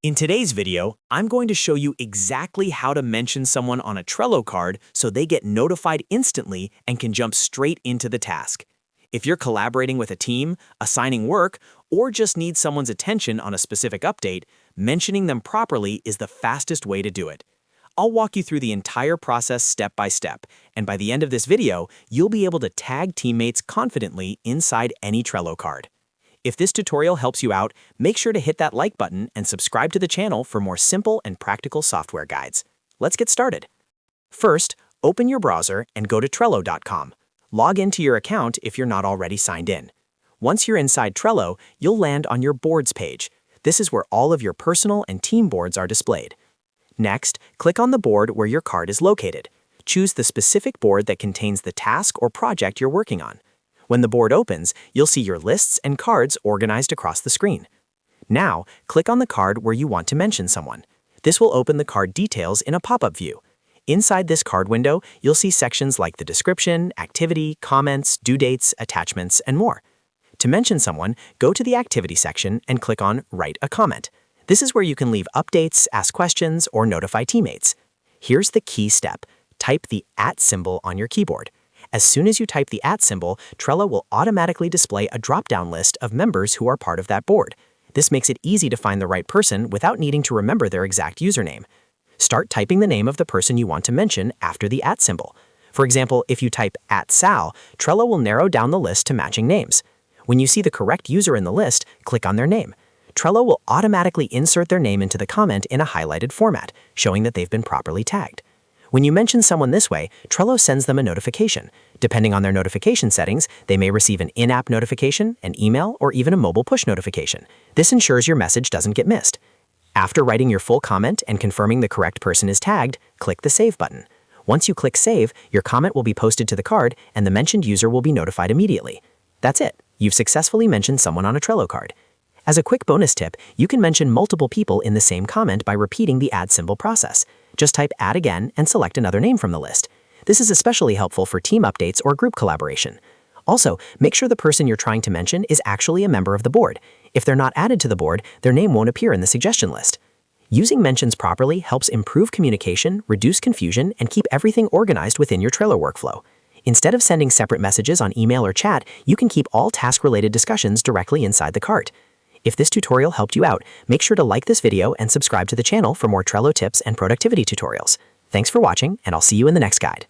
In today's video, I'm going to show you exactly how to mention someone on a Trello card so they get notified instantly and can jump straight into the task. If you're collaborating with a team, assigning work, or just need someone's attention on a specific update, mentioning them properly is the fastest way to do it. I'll walk you through the entire process step by step, and by the end of this video, you'll be able to tag teammates confidently inside any Trello card. If this tutorial helps you out, make sure to hit that like button and subscribe to the channel for more simple and practical software guides. Let's get started. First, open your browser and go to Trello.com. Log into your account if you're not already signed in. Once you're inside Trello, you'll land on your Boards page. This is where all of your personal and team boards are displayed. Next, click on the board where your card is located. Choose the specific board that contains the task or project you're working on. When the board opens, you'll see your lists and cards organized across the screen. Now, click on the card where you want to mention someone. This will open the card details in a pop-up view. Inside this card window, you'll see sections like the description, activity, comments, due dates, attachments, and more. To mention someone, go to the Activity section and click on Write a Comment. This is where you can leave updates, ask questions, or notify teammates. Here's the key step. Type the @ symbol on your keyboard. As soon as you type the @ symbol, Trello will automatically display a drop-down list of members who are part of that board. This makes it easy to find the right person without needing to remember their exact username. Start typing the name of the person you want to mention after the @ symbol. For example, if you type @Sal, Trello will narrow down the list to matching names. When you see the correct user in the list, click on their name. Trello will automatically insert their name into the comment in a highlighted format, showing that they've been properly tagged. When you mention someone this way, Trello sends them a notification. Depending on their notification settings, they may receive an in-app notification, an email, or even a mobile push notification. This ensures your message doesn't get missed. After writing your full comment and confirming the correct person is tagged, click the Save button. Once you click Save, your comment will be posted to the card and the mentioned user will be notified immediately. That's it. You've successfully mentioned someone on a Trello card. As a quick bonus tip, you can mention multiple people in the same comment by repeating the @ symbol process. Just type @ again and select another name from the list. This is especially helpful for team updates or group collaboration. Also, make sure the person you're trying to mention is actually a member of the board. If they're not added to the board, their name won't appear in the suggestion list. Using mentions properly helps improve communication, reduce confusion, and keep everything organized within your Trello workflow. Instead of sending separate messages on email or chat, you can keep all task-related discussions directly inside the cart. If this tutorial helped you out, make sure to like this video and subscribe to the channel for more Trello tips and productivity tutorials. Thanks for watching, and I'll see you in the next guide.